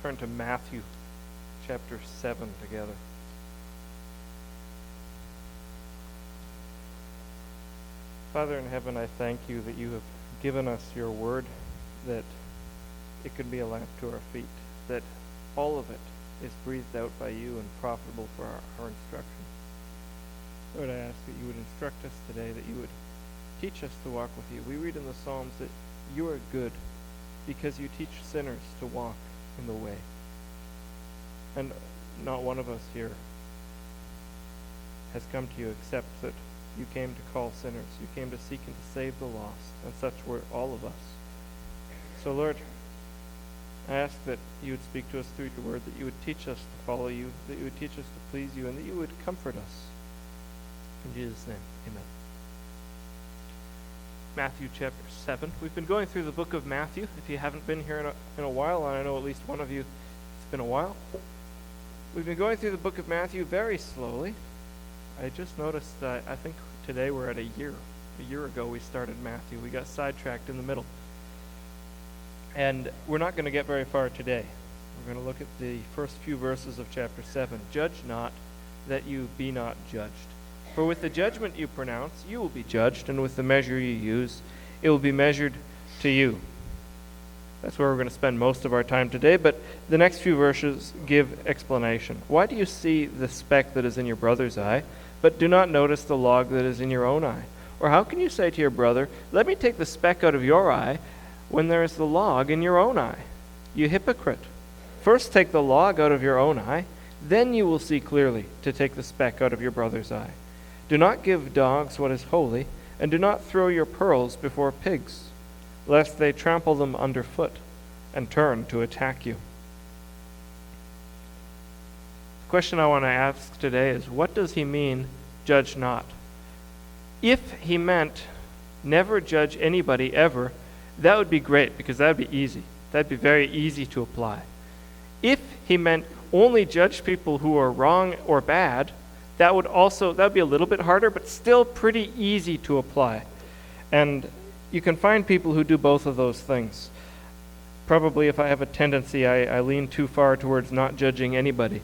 turn to Matthew chapter 7 together. Father in heaven, I thank you that you have given us your word, that it can be a lamp to our feet, that all of it is breathed out by you and profitable for our instruction. Lord, I ask that you would instruct us today, that you would teach us to walk with you. We read in the Psalms that you are good because you teach sinners to walk in the way. And not one of us here has come to you except that you came to call sinners. You came to seek and to save the lost, and such were all of us. So, Lord, I ask that you would speak to us through your word, that you would teach us to follow you, that you would teach us to please you, and that you would comfort us. In Jesus' name, amen. Matthew chapter 7. We've been going through the book of Matthew. If you haven't been here in a while, and I know at least one of you, it's been a while. We've been going through the book of Matthew very slowly. I just noticed that I think today we're at a year. A year ago we started Matthew. We got sidetracked in the middle. And we're not going to get very far today. We're going to look at the first few verses of chapter 7. Judge not, that you be not judged. For with the judgment you pronounce, you will be judged, and with the measure you use, it will be measured to you. That's where we're going to spend most of our time today, but the next few verses give explanation. Why do you see the speck that is in your brother's eye, but do not notice the log that is in your own eye? Or how can you say to your brother, let me take the speck out of your eye, when there is the log in your own eye? You hypocrite! First take the log out of your own eye, then you will see clearly to take the speck out of your brother's eye. Do not give dogs what is holy, and do not throw your pearls before pigs, lest they trample them underfoot and turn to attack you. The question I want to ask today is, what does he mean, judge not? If he meant never judge anybody ever, that would be great, because that would be easy. That would be very easy to apply. If he meant only judge people who are wrong or bad, that would be a little bit harder, but still pretty easy to apply. And you can find people who do both of those things. Probably if I have a tendency, I lean too far towards not judging anybody.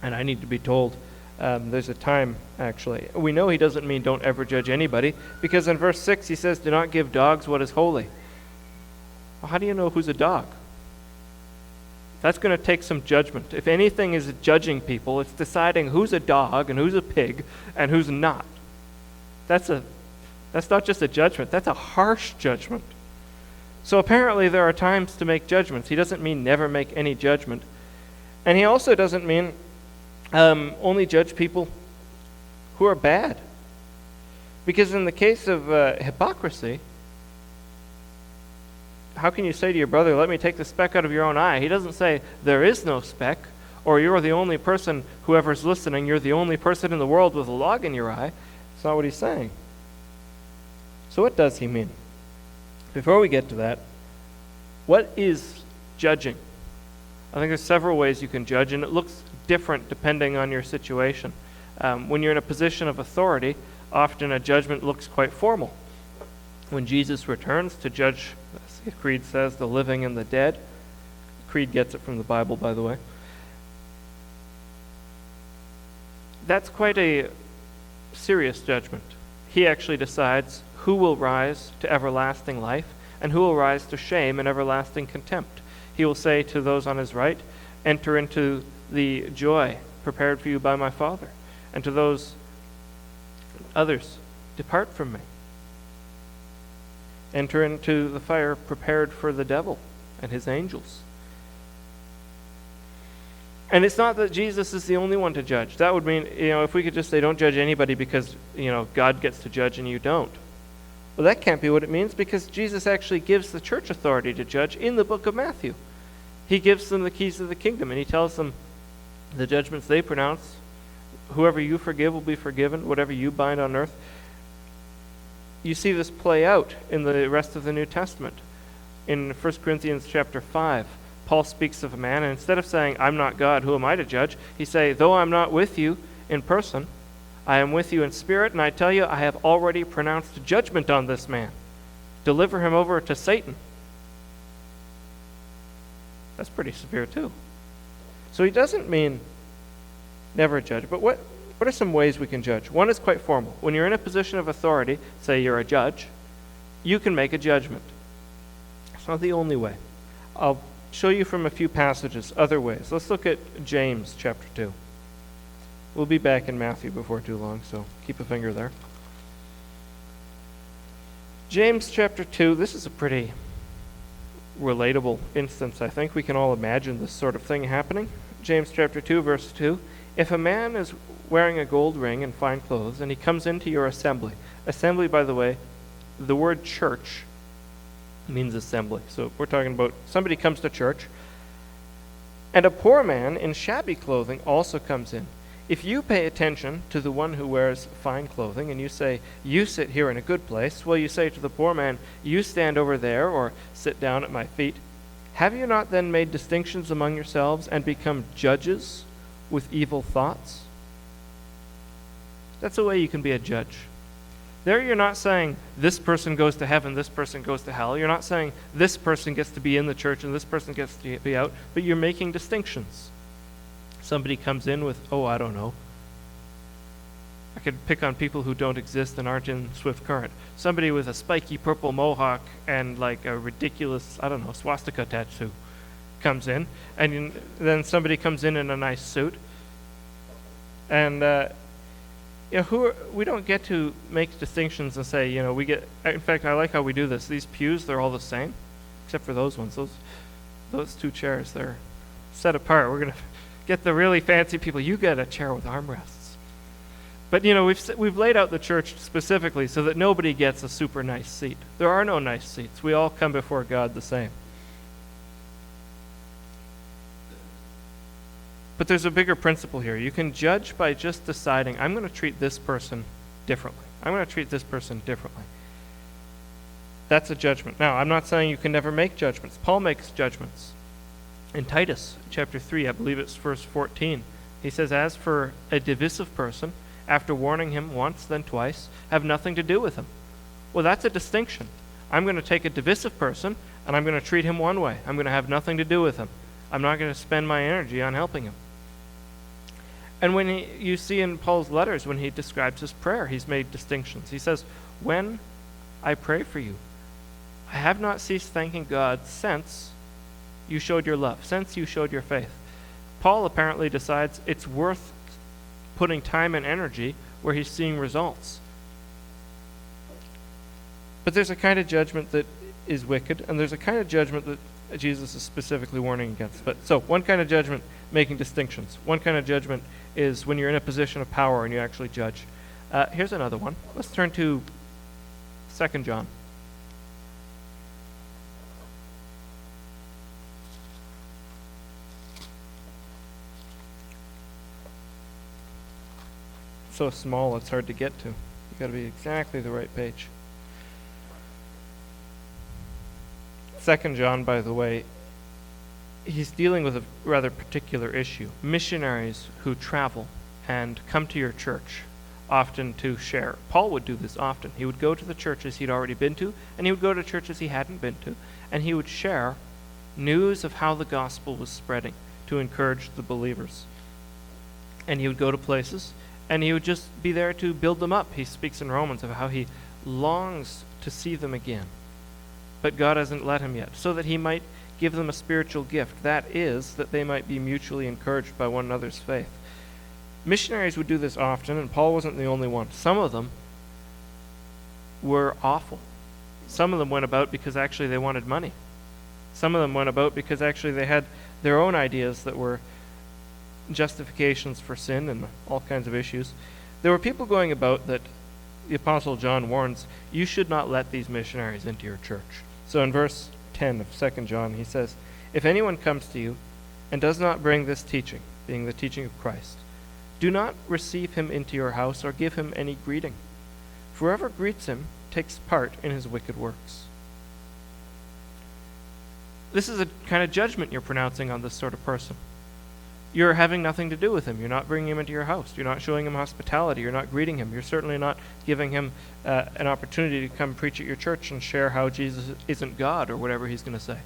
And I need to be told, there's a time, actually. We know he doesn't mean don't ever judge anybody, because in verse 6 he says, do not give dogs what is holy. Well, how do you know who's a dog? That's going to take some judgment. If anything is judging people, it's deciding who's a dog and who's a pig and who's not. That's not just a judgment, that's a harsh judgment. So apparently there are times to make judgments. He doesn't mean never make any judgment. And he also doesn't mean only judge people who are bad. Because in the case of hypocrisy, how can you say to your brother, let me take the speck out of your own eye? He doesn't say, there is no speck, or you're the only person, whoever's listening, you're the only person in the world with a log in your eye. That's not what he's saying. So what does he mean? Before we get to that, what is judging? I think there's several ways you can judge, and it looks different depending on your situation. When you're in a position of authority, often a judgment looks quite formal. When Jesus returns to judge, as the Creed says, the living and the dead. The Creed gets it from the Bible, by the way. That's quite a serious judgment. He actually decides who will rise to everlasting life and who will rise to shame and everlasting contempt. He will say to those on his right, enter into the joy prepared for you by my Father. And to those others, depart from me. Enter into the fire prepared for the devil and his angels. And it's not that Jesus is the only one to judge. That would mean, if we could just say don't judge anybody because, God gets to judge and you don't. Well, that can't be what it means, because Jesus actually gives the church authority to judge in the book of Matthew. He gives them the keys of the kingdom, and he tells them the judgments they pronounce, whoever you forgive will be forgiven, whatever you bind on earth. You see this play out in the rest of the New Testament. In 1 Corinthians chapter 5, Paul speaks of a man, and instead of saying, I'm not God, who am I to judge? He say, though I'm not with you in person, I am with you in spirit, and I tell you, I have already pronounced judgment on this man. Deliver him over to Satan. That's pretty severe too. So he doesn't mean never judge. But what are some ways we can judge? One is quite formal. When you're in a position of authority, say you're a judge, you can make a judgment. It's not the only way. I'll show you from a few passages other ways. Let's look at James chapter 2. We'll be back in Matthew before too long, so keep a finger there. James chapter 2, this is a pretty relatable instance, I think. We can all imagine this sort of thing happening. James chapter 2, verse 2. If a man is wearing a gold ring and fine clothes, and he comes into your assembly. Assembly, by the way, the word church means assembly. So we're talking about somebody comes to church, and a poor man in shabby clothing also comes in. If you pay attention to the one who wears fine clothing, and you say, you sit here in a good place, well, you say to the poor man, you stand over there, or sit down at my feet. Have you not then made distinctions among yourselves and become judges with evil thoughts? That's a way you can be a judge. There you're not saying this person goes to heaven, this person goes to hell. You're not saying this person gets to be in the church and this person gets to be out, but you're making distinctions. Somebody comes in with, I don't know. I could pick on people who don't exist and aren't in Swift Current. Somebody with a spiky purple mohawk and like a ridiculous, swastika tattoo comes in, and then somebody comes in a nice suit. And we don't get to make distinctions and say, we get. In fact, I like how we do this. These pews, they're all the same, except for those ones. Those two chairs, they're set apart. We're gonna get the really fancy people. You get a chair with armrests. But we've laid out the church specifically so that nobody gets a super nice seat. There are no nice seats. We all come before God the same. But there's a bigger principle here. You can judge by just deciding, I'm going to treat this person differently. I'm going to treat this person differently. That's a judgment. Now, I'm not saying you can never make judgments. Paul makes judgments. In Titus chapter 3, I believe it's verse 14, he says, as for a divisive person, after warning him once, then twice, have nothing to do with him. Well, that's a distinction. I'm going to take a divisive person, and I'm going to treat him one way. I'm going to have nothing to do with him. I'm not going to spend my energy on helping him. And when you see in Paul's letters, when he describes his prayer, he's made distinctions. He says, when I pray for you, I have not ceased thanking God since you showed your love, since you showed your faith. Paul apparently decides it's worth putting time and energy where he's seeing results. But there's a kind of judgment that is wicked, and there's a kind of judgment that Jesus is specifically warning against. So one kind of judgment, making distinctions. One kind of judgment is when you're in a position of power and you actually judge. Here's another one. Let's turn to 2 John. So small it's hard to get to. You've got to be exactly the right page. 2 John, by the way, he's dealing with a rather particular issue. Missionaries who travel and come to your church often to share. Paul would do this often. He would go to the churches he'd already been to, and he would go to churches he hadn't been to, and he would share news of how the gospel was spreading to encourage the believers. And he would go to places, and he would just be there to build them up. He speaks in Romans of how he longs to see them again. But God hasn't let him yet, so that he might give them a spiritual gift. That is, that they might be mutually encouraged by one another's faith. Missionaries would do this often, and Paul wasn't the only one. Some of them were awful. Some of them went about because actually they wanted money. Some of them went about because actually they had their own ideas that were justifications for sin and all kinds of issues. There were people going about that the Apostle John warns, you should not let these missionaries into your church. So in verse 10 of 2 John, he says, if anyone comes to you and does not bring this teaching, being the teaching of Christ, do not receive him into your house or give him any greeting. For whoever greets him takes part in his wicked works. This is a kind of judgment you're pronouncing on this sort of person. You're having nothing to do with him. You're not bringing him into your house. You're not showing him hospitality. You're not greeting him. You're certainly not giving him an opportunity to come preach at your church and share how Jesus isn't God or whatever he's going to say.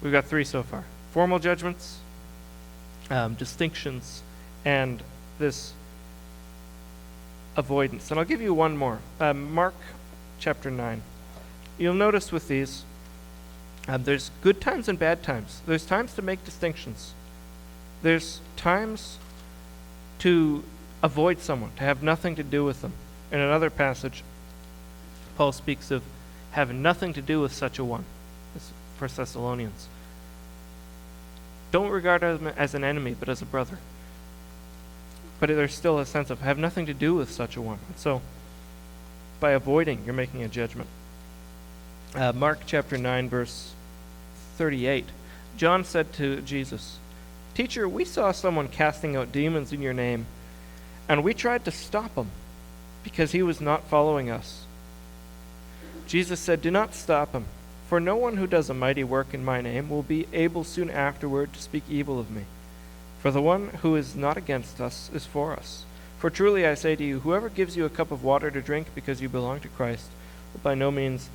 We've got three so far. Formal judgments, distinctions, and this avoidance. And I'll give you one more. Mark chapter 9. You'll notice with these, there's good times and bad times. There's times to make distinctions. There's times to avoid someone, to have nothing to do with them. In another passage, Paul speaks of having nothing to do with such a one. This is 1 Thessalonians. Don't regard him as an enemy, but as a brother. But there's still a sense of have nothing to do with such a one. And so, by avoiding, you're making a judgment. Mark chapter 9, verse 38. John said to Jesus, "Teacher, we saw someone casting out demons in your name, and we tried to stop him because he was not following us." Jesus said, "Do not stop him, for no one who does a mighty work in my name will be able soon afterward to speak evil of me. For the one who is not against us is for us. For truly I say to you, whoever gives you a cup of water to drink because you belong to Christ will by no means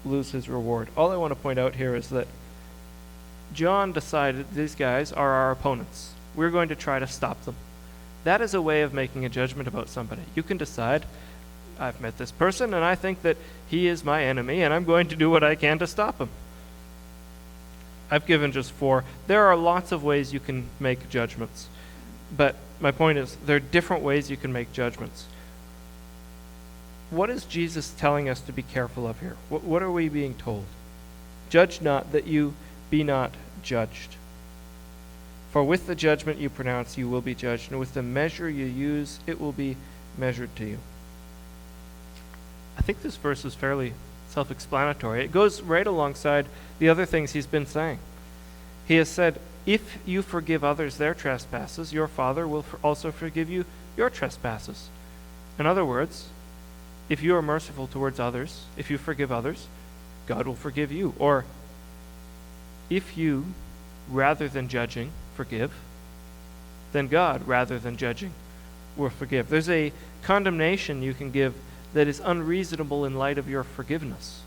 lose his reward." All I want to point out here is that John decided these guys are our opponents. We're going to try to stop them. That is a way of making a judgment about somebody. You can decide, I've met this person and I think that he is my enemy and I'm going to do what I can to stop him. I've given just 4. There are lots of ways you can make judgments. But my point is, there are different ways you can make judgments. What is Jesus telling us to be careful of here? What are we being told? Judge not that you be not judged. For with the judgment you pronounce, you will be judged, and with the measure you use, it will be measured to you. I think this verse is fairly self-explanatory. It goes right alongside the other things he's been saying. He has said, if you forgive others their trespasses, your Father will also forgive you your trespasses. In other words, if you are merciful towards others, if you forgive others, God will forgive you. Or if you, rather than judging, forgive, then God, rather than judging, will forgive. There's a condemnation you can give that is unreasonable in light of your forgiveness.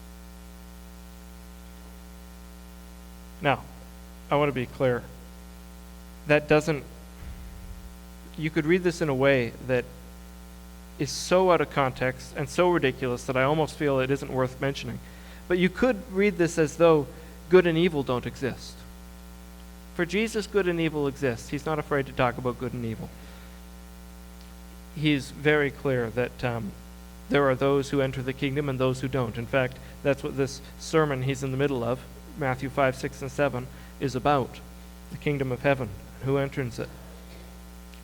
Now, I want to be clear. That doesn't, you could read this in a way that is so out of context and so ridiculous that I almost feel it isn't worth mentioning. But you could read this as though good and evil don't exist. For Jesus, good and evil exist. He's not afraid to talk about good and evil. He's very clear that there are those who enter the kingdom and those who don't. In fact, that's what this sermon he's in the middle of, Matthew 5, 6, and 7, is about. The kingdom of heaven. Who enters it?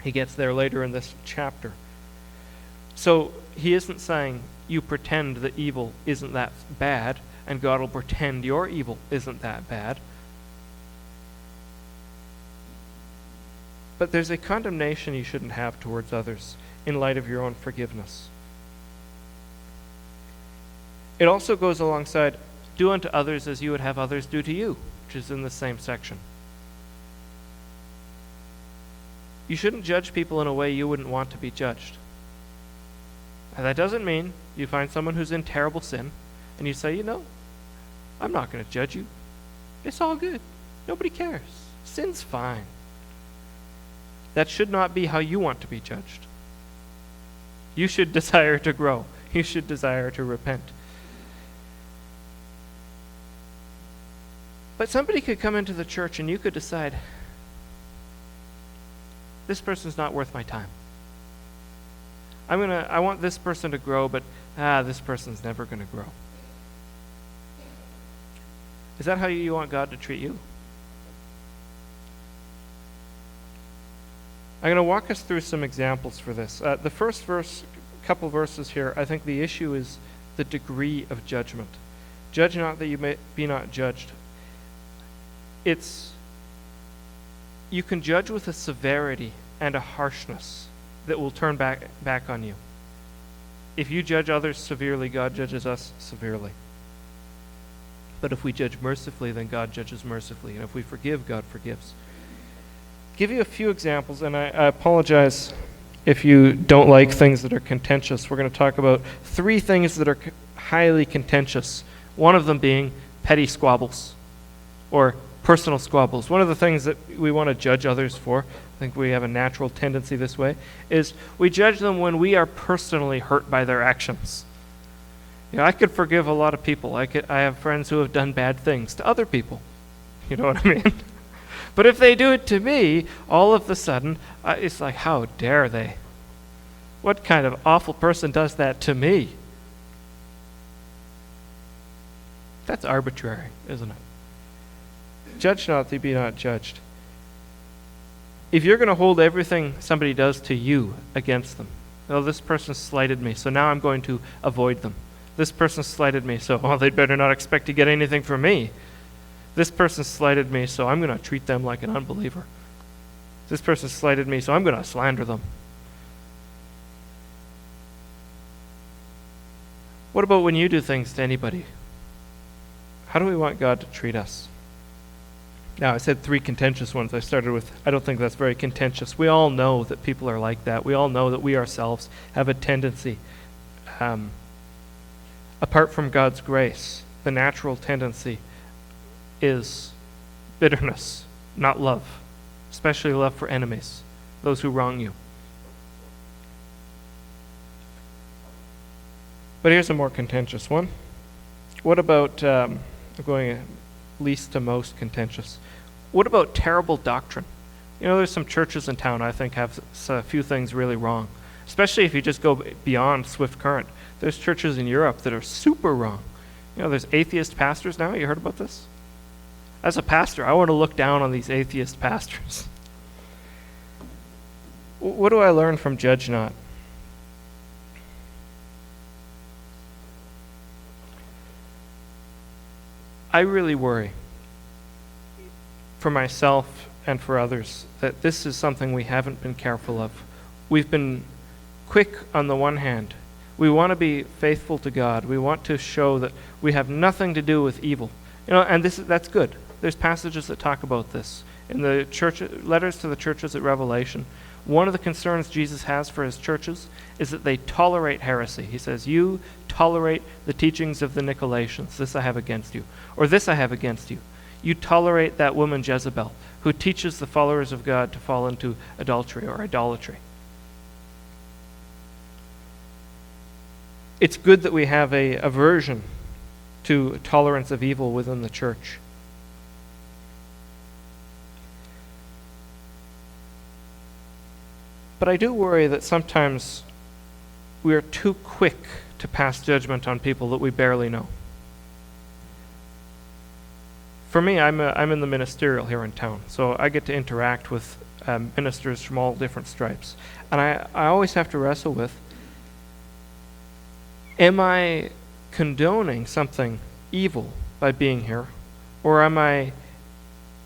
He gets there later in this chapter. So he isn't saying you pretend that evil isn't that bad and God will pretend your evil isn't that bad. But there's a condemnation you shouldn't have towards others in light of your own forgiveness. It also goes alongside, do unto others as you would have others do to you, which is in the same section. You shouldn't judge people in a way you wouldn't want to be judged. And that doesn't mean you find someone who's in terrible sin and you say, I'm not going to judge you. It's all good. Nobody cares. Sin's fine. That should not be how you want to be judged. You should desire to grow. You should desire to repent. But somebody could come into the church and you could decide, this person's not worth my time. I want this person to grow, but this person's never going to grow. Is that how you want God to treat you? I'm going to walk us through some examples for this. The first couple verses here, I think the issue is the degree of judgment. Judge not that you may be not judged. You can judge with a severity and a harshness that will turn back on you. If you judge others severely, God judges us severely. But if we judge mercifully, then God judges mercifully. And if we forgive, God forgives. Give you a few examples, and I apologize if you don't like things that are contentious. We're going to talk about 3 things that are highly contentious. One of them being petty squabbles or personal squabbles. One of the things that we want to judge others for, I think we have a natural tendency this way, is we judge them when we are personally hurt by their actions. I could forgive a lot of people. I have friends who have done bad things to other people. You know what I mean? But if they do it to me, all of a sudden, it's like, how dare they? What kind of awful person does that to me? That's arbitrary, isn't it? Judge not, that be not judged. If you're going to hold everything somebody does to you against them, oh, this person slighted me, so now I'm going to avoid them. This person slighted me, so they'd better not expect to get anything from me. This person slighted me, so I'm going to treat them like an unbeliever. This person slighted me, so I'm going to slander them. What about when you do things to anybody? How do we want God to treat us? Now, I said 3 contentious ones. I started with, I don't think that's very contentious. We all know that people are like that. We all know that we ourselves have a tendency, apart from God's grace, the natural tendency is bitterness, not love, especially love for enemies, those who wrong you. But here's a more contentious one. What about, going least to most contentious, what about terrible doctrine? There's some churches in town I think have a few things really wrong, especially if you just go beyond Swift Current. There's churches in Europe that are super wrong. There's atheist pastors now. You heard about this? As a pastor, I want to look down on these atheist pastors. What do I learn from Judge Not? I really worry for myself and for others that this is something we haven't been careful of. We've been quick on the one hand. We want to be faithful to God. We want to show that we have nothing to do with evil. And that's good. There's passages that talk about this. In the church letters to the churches at Revelation, one of the concerns Jesus has for his churches is that they tolerate heresy. He says, you tolerate the teachings of the Nicolaitans. This I have against you. Or this I have against you. You tolerate that woman Jezebel, who teaches the followers of God to fall into adultery or idolatry. It's good that we have a aversion to tolerance of evil within the church. But I do worry that sometimes we are too quick to pass judgment on people that we barely know. For me, I'm in the ministerial here in town, so I get to interact with ministers from all different stripes. And I always have to wrestle with, am I condoning something evil by being here, or am I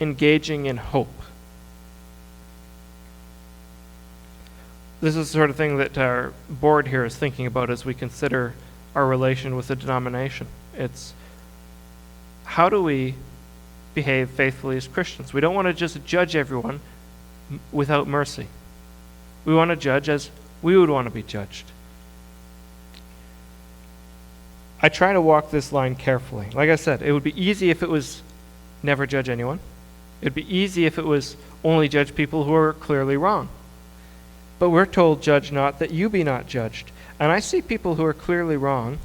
engaging in hope? This is the sort of thing that our board here is thinking about as we consider our relation with the denomination. It's, how do we behave faithfully as Christians? We don't want to just judge everyone without mercy. We want to judge as we would want to be judged. I try to walk this line carefully. Like I said, it would be easy if it was never judge anyone. It would be easy if it was only judge people who are clearly wrong. But we're told, judge not, that you be not judged. And I see people who are clearly wrong,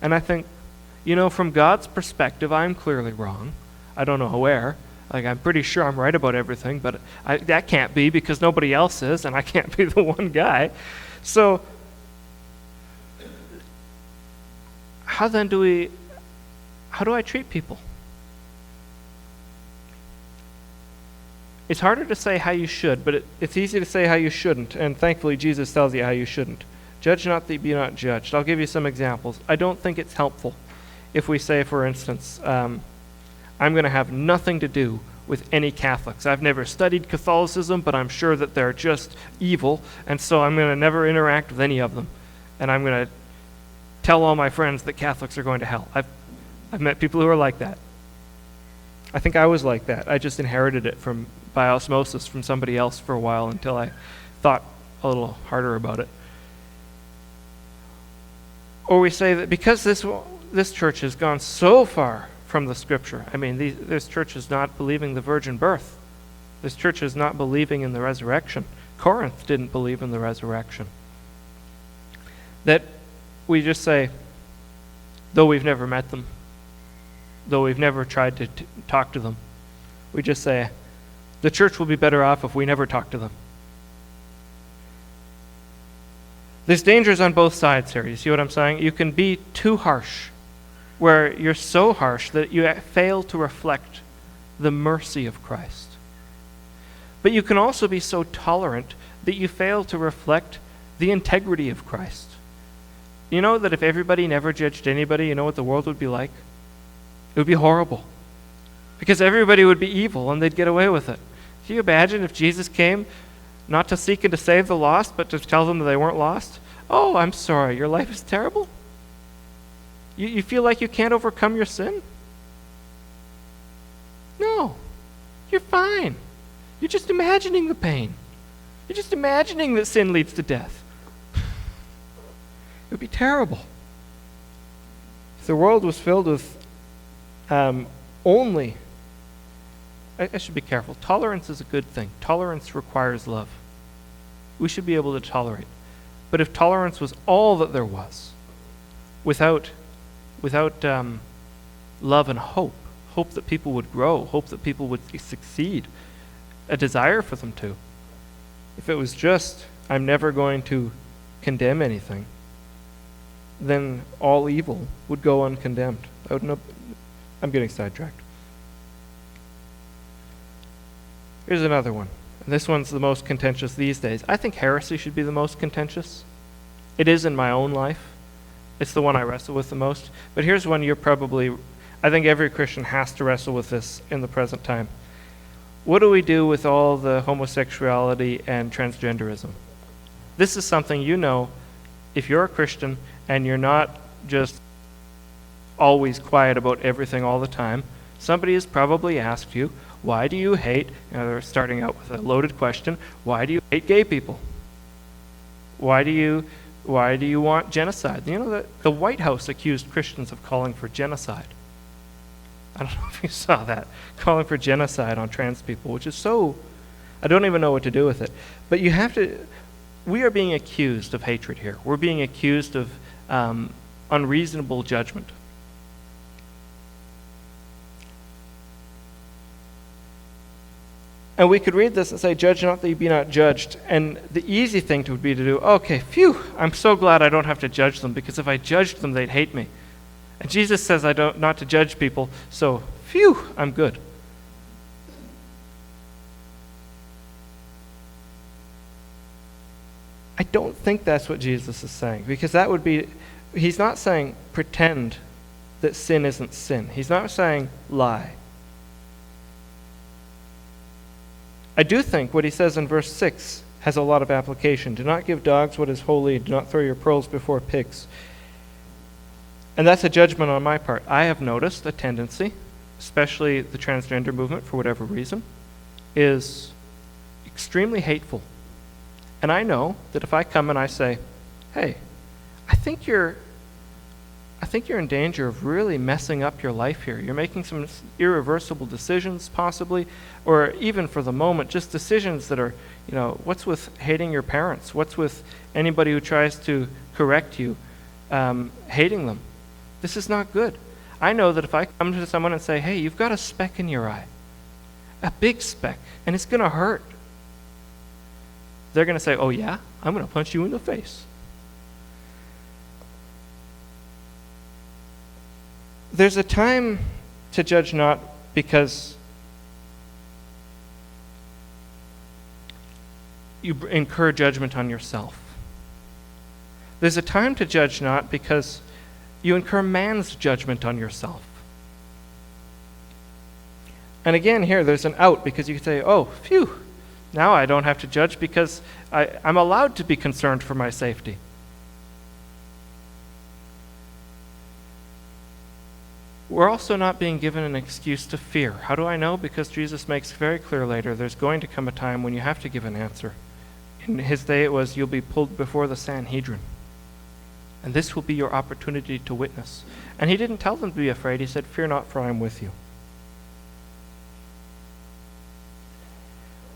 and I think, from God's perspective, I'm clearly wrong. I don't know where. I'm pretty sure I'm right about everything, but that can't be because nobody else is, and I can't be the one guy. So, how do I treat people? It's harder to say how you should, but it's easy to say how you shouldn't, and thankfully Jesus tells you how you shouldn't. Judge not that you be not judged. I'll give you some examples. I don't think it's helpful if we say, for instance, I'm going to have nothing to do with any Catholics. I've never studied Catholicism, but I'm sure that they're just evil, and so I'm going to never interact with any of them. And I'm going to tell all my friends that Catholics are going to hell. I've met people who are like that. I think I was like that. I just inherited it by osmosis from somebody else for a while until I thought a little harder about it. Or we say that because this church has gone so far from the Scripture. I mean, this church is not believing the virgin birth. This church is not believing in the resurrection. Corinth didn't believe in the resurrection. That we just say, though we've never met them, though we've never tried to talk to them, we just say, the church will be better off if we never talk to them. There's dangers on both sides here. You see what I'm saying? You can be too harsh, where you're so harsh that you fail to reflect the mercy of Christ. But you can also be so tolerant that you fail to reflect the integrity of Christ. You know that if everybody never judged anybody, you know what the world would be like? It would be horrible. Because everybody would be evil and they'd get away with it. Can you imagine if Jesus came not to seek and to save the lost, but to tell them that they weren't lost? Oh, I'm sorry, your life is terrible? You feel like you can't overcome your sin? No, you're fine. You're just imagining the pain. You're just imagining that sin leads to death. It would be terrible. If the world was filled with only... I should be careful. Tolerance is a good thing. Tolerance requires love. We should be able to tolerate. But if tolerance was all that there was, without love and hope that people would grow, hope that people would succeed, a desire for them to. If it was just, I'm never going to condemn anything, then all evil would go uncondemned. I'm getting sidetracked. Here's another one. This one's the most contentious these days. I think heresy should be the most contentious. It is in my own life. It's the one I wrestle with the most. But here's one I think every Christian has to wrestle with this in the present time. What do we do with all the homosexuality and transgenderism? This is something if you're a Christian and you're not just always quiet about everything all the time, somebody has probably asked you, why do you hate, they're starting out with a loaded question, why do you hate gay people? Why do you want genocide? You know that the White House accused Christians of calling for genocide. I don't know if you saw that, calling for genocide on trans people, which is I don't even know what to do with it. But we are being accused of hatred here. We're being accused of unreasonable judgment. And we could read this and say, judge not that you be not judged. And the easy thing would be to do, okay, phew, I'm so glad I don't have to judge them, because if I judged them, they'd hate me. And Jesus says not to judge people, so phew, I'm good. I don't think that's what Jesus is saying, because he's not saying pretend that sin isn't sin. He's not saying lie. I do think what he says in verse 6 has a lot of application. Do not give dogs what is holy. Do not throw your pearls before pigs. And that's a judgment on my part. I have noticed a tendency, especially the transgender movement for whatever reason, is extremely hateful. And I know that if I come and I say, hey, I think you're in danger of really messing up your life here. You're making some irreversible decisions, possibly, or even for the moment, just decisions that are, what's with hating your parents? What's with anybody who tries to correct you, hating them? This is not good. I know that if I come to someone and say, hey, you've got a speck in your eye, a big speck, and it's going to hurt, they're going to say, oh yeah? I'm going to punch you in the face. There's a time to judge not because you incur judgment on yourself. There's a time to judge not because you incur man's judgment on yourself. And again here, there's an out, because you can say, oh, phew, now I don't have to judge because I'm allowed to be concerned for my safety. We're also not being given an excuse to fear. How do I know? Because Jesus makes very clear later, there's going to come a time when you have to give an answer. In his day it was, you'll be pulled before the Sanhedrin. And this will be your opportunity to witness. And he didn't tell them to be afraid. He said, fear not, for I am with you.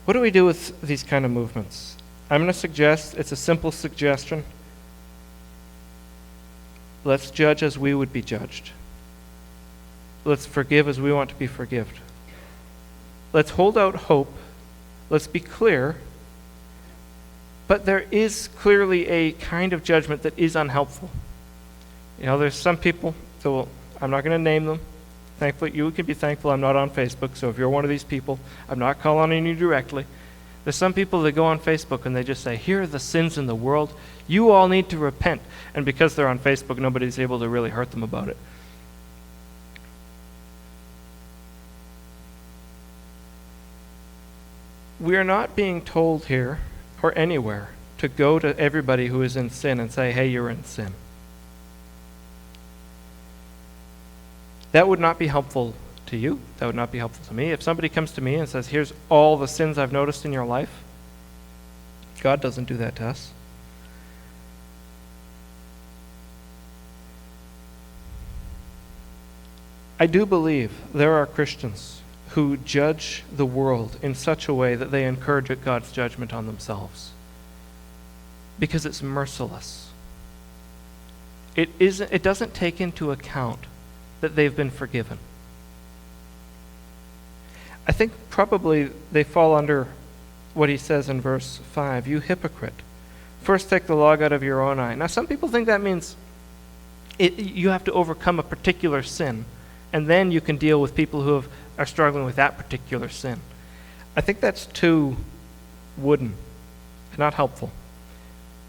What do we do with these kind of movements? I'm going to suggest, it's a simple suggestion. Let's judge as we would be judged. Let's forgive as we want to be forgiven. Let's hold out hope. Let's be clear. But there is clearly a kind of judgment that is unhelpful. There's some people, I'm not going to name them. Thankfully, you can be thankful I'm not on Facebook, so if you're one of these people, I'm not calling on you directly. There's some people that go on Facebook and they just say, here are the sins in the world. You all need to repent. And because they're on Facebook, nobody's able to really hurt them about it. We are not being told here, or anywhere, to go to everybody who is in sin and say, hey, you're in sin. That would not be helpful to you. That would not be helpful to me. If somebody comes to me and says, here's all the sins I've noticed in your life, God doesn't do that to us. I do believe there are Christians who judge the world in such a way that they encourage God's judgment on themselves. Because it's merciless. It doesn't take into account that they've been forgiven. I think probably they fall under what he says in verse 5, you hypocrite. First take the log out of your own eye. Now some people think that means you have to overcome a particular sin, and then you can deal with people who are struggling with that particular sin. I think that's too wooden, not helpful.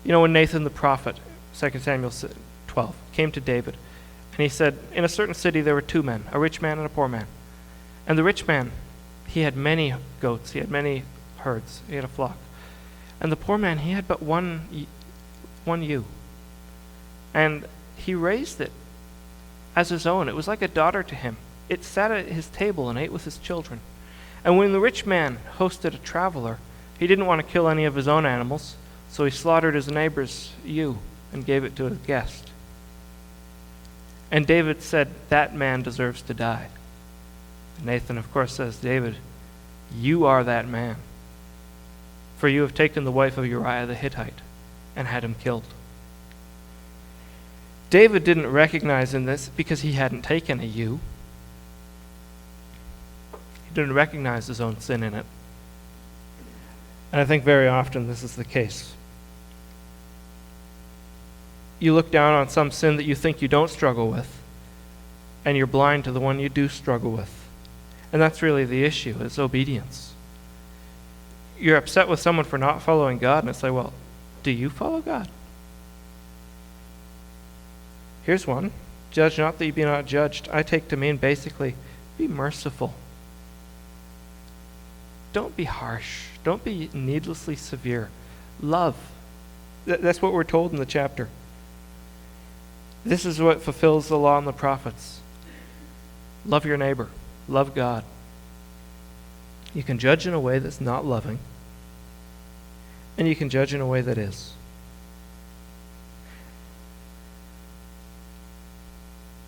When Nathan the prophet, 2 Samuel 12, came to David, and he said, in a certain city there were two men, a rich man and a poor man. And the rich man, he had many goats, he had many herds, he had a flock. And the poor man, he had but one ewe. And he raised it as his own. It was like a daughter to him. It sat at his table and ate with his children. And when the rich man hosted a traveler, he didn't want to kill any of his own animals, so he slaughtered his neighbor's ewe and gave it to his guest. And David said, that man deserves to die. And Nathan, of course, says, David, you are that man. For you have taken the wife of Uriah the Hittite and had him killed. David didn't recognize in this because he hadn't taken a ewe. He didn't recognize his own sin in it. And I think very often this is the case. You look down on some sin that you think you don't struggle with, and you're blind to the one you do struggle with. And that's really the issue, is obedience. You're upset with someone for not following God, and it's like, well, do you follow God? Here's one. Judge not that you be not judged. I take to mean basically, be merciful. Don't be harsh. Don't be needlessly severe. Love. That's what we're told in the chapter. This is what fulfills the law and the prophets. Love your neighbor. Love God. You can judge in a way that's not loving, and you can judge in a way that is.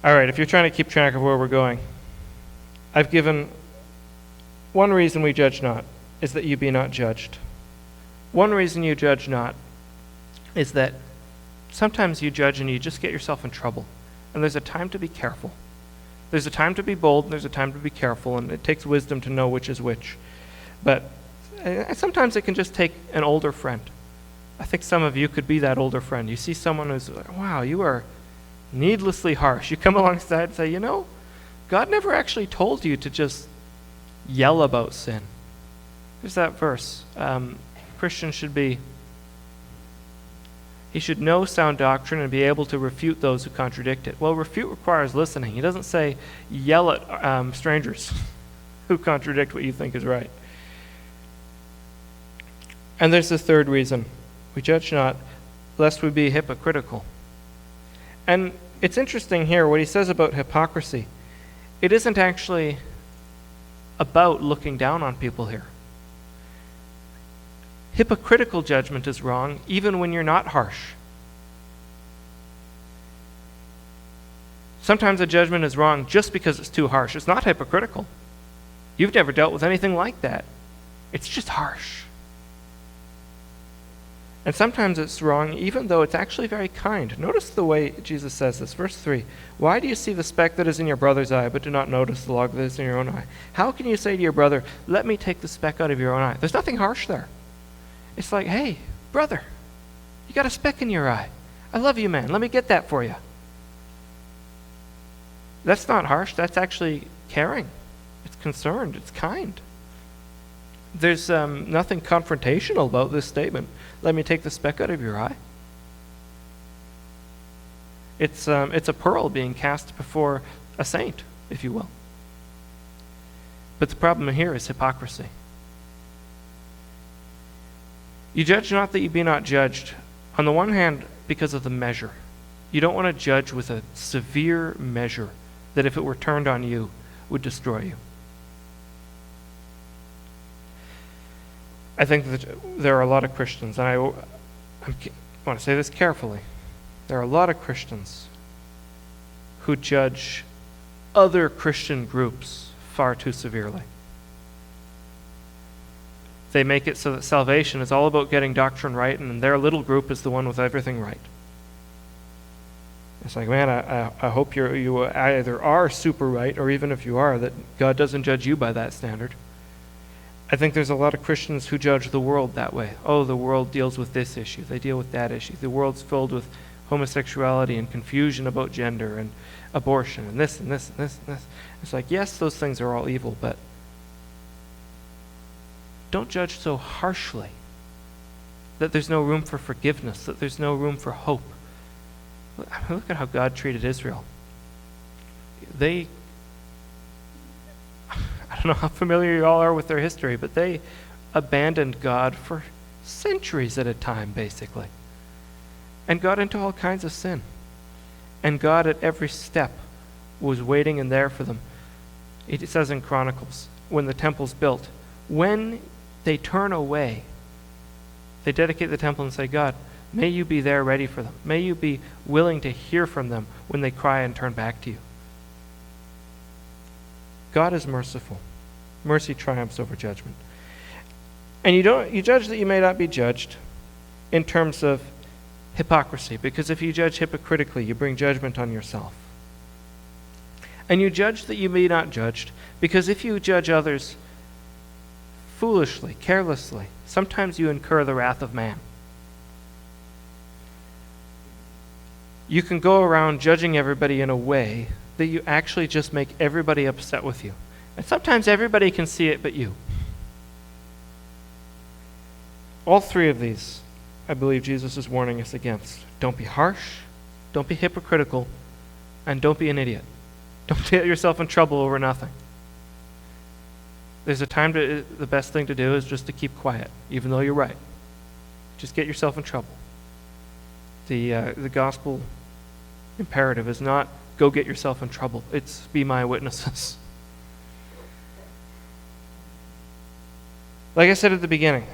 All right, if you're trying to keep track of where we're going, I've given one reason we judge not is that you be not judged. One reason you judge not is that sometimes you judge and you just get yourself in trouble. And there's a time to be careful. There's a time to be bold and there's a time to be careful, and it takes wisdom to know which is which. But sometimes it can just take an older friend. I think some of you could be that older friend. You see someone who's like, wow, you are needlessly harsh. You come alongside and say, God never actually told you to just yell about sin. Here's that verse. Christians should he should know sound doctrine and be able to refute those who contradict it. Well, refute requires listening. He doesn't say yell at strangers who contradict what you think is right. And there's the third reason. We judge not, lest we be hypocritical. And it's interesting here what he says about hypocrisy. It isn't actually about looking down on people here. Hypocritical judgment is wrong even when you're not harsh. Sometimes a judgment is wrong just because it's too harsh. It's not hypocritical. You've never dealt with anything like that. It's just harsh. And sometimes it's wrong even though it's actually very kind. Notice the way Jesus says this. Verse 3, why do you see the speck that is in your brother's eye, but do not notice the log that is in your own eye? How can you say to your brother, let me take the speck out of your own eye? There's nothing harsh there. It's like, hey, brother, you got a speck in your eye. I love you, man. Let me get that for you. That's not harsh. That's actually caring. It's concerned. It's kind. There's nothing confrontational about this statement. Let me take the speck out of your eye. It's a pearl being cast before a saint, if you will. But the problem here is hypocrisy. You judge not that you be not judged. On the one hand, because of the measure. You don't want to judge with a severe measure that if it were turned on you, would destroy you. I think that there are a lot of Christians, and I want to say this carefully. There are a lot of Christians who judge other Christian groups far too severely. They make it so that salvation is all about getting doctrine right, and their little group is the one with everything right. It's like, man, I hope you either are super right, or even if you are, that God doesn't judge you by that standard. I think there's a lot of Christians who judge the world that way. Oh, the world deals with this issue. They deal with that issue. The world's filled with homosexuality and confusion about gender and abortion and this and this and this and this. It's like, yes, those things are all evil, but don't judge so harshly that there's no room for forgiveness, that there's no room for hope. Look at how God treated Israel. I don't know how familiar you all are with their history, but they abandoned God for centuries at a time, basically, and got into all kinds of sin. And God at every step was waiting and there for them. It says in Chronicles, when the temple's built, when they turn away, they dedicate the temple and say, God, may you be there ready for them. May you be willing to hear from them when they cry and turn back to you. God is merciful. Mercy triumphs over judgment. And you judge that you may not be judged in terms of hypocrisy, because if you judge hypocritically, you bring judgment on yourself. And you judge that you may not judged, because if you judge others foolishly, carelessly, sometimes you incur the wrath of man. You can go around judging everybody in a way that you actually just make everybody upset with you. And sometimes everybody can see it but you. All three of these, I believe Jesus is warning us against. Don't be harsh, don't be hypocritical, and don't be an idiot. Don't get yourself in trouble over nothing. There's a time the best thing to do is just to keep quiet, even though you're right. Just get yourself in trouble. The gospel imperative is not go get yourself in trouble. It's be my witnesses. Like I said at the beginning,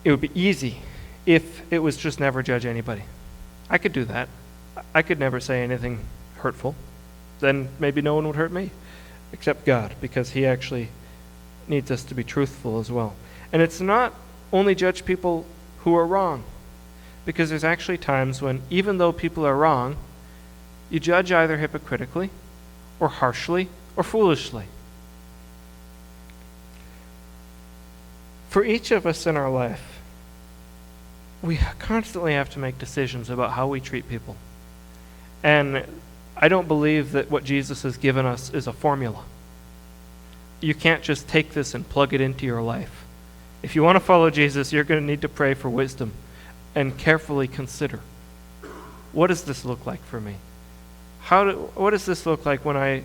it would be easy if it was just never judge anybody. I could do that. I could never say anything hurtful. Then maybe no one would hurt me, except God, because he actually needs us to be truthful as well. And it's not only judge people who are wrong, because there's actually times when, even though people are wrong, you judge either hypocritically or harshly or foolishly. For each of us in our life, we constantly have to make decisions about how we treat people. And I don't believe that what Jesus has given us is a formula. You can't just take this and plug it into your life. If you want to follow Jesus, you're going to need to pray for wisdom and carefully consider, what does this look like for me? What does this look like when I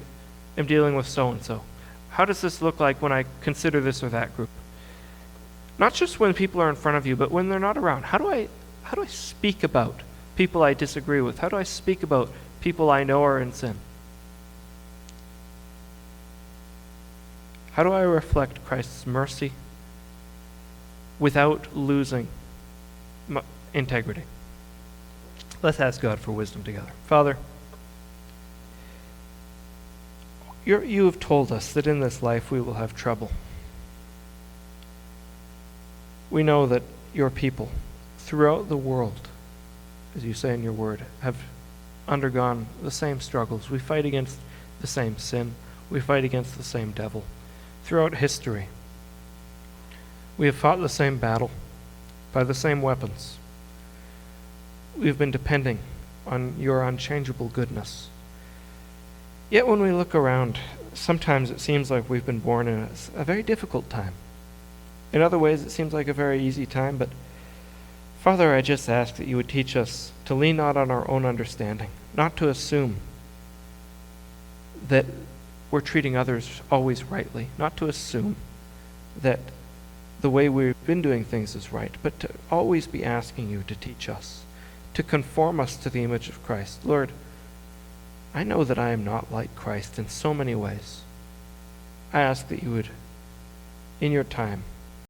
am dealing with so-and-so? How does this look like when I consider this or that group? Not just when people are in front of you, but when they're not around. How do I speak about people I disagree with? How do I speak about people I know are in sin? How do I reflect Christ's mercy without losing integrity? Let's ask God for wisdom together. Father, you have told us that in this life we will have trouble. We know that your people throughout the world, as you say in your word, have undergone the same struggles. We fight against the same sin. We fight against the same devil. Throughout history, we have fought the same battle by the same weapons. We have been depending on your unchangeable goodness. Yet when we look around, sometimes it seems like we've been born in a very difficult time. In other ways, it seems like a very easy time, but Father, I just ask that you would teach us to lean not on our own understanding, not to assume that we're treating others always rightly, not to assume that the way we've been doing things is right, but to always be asking you to teach us, to conform us to the image of Christ. Lord, I know that I am not like Christ in so many ways. I ask that you would, in your time,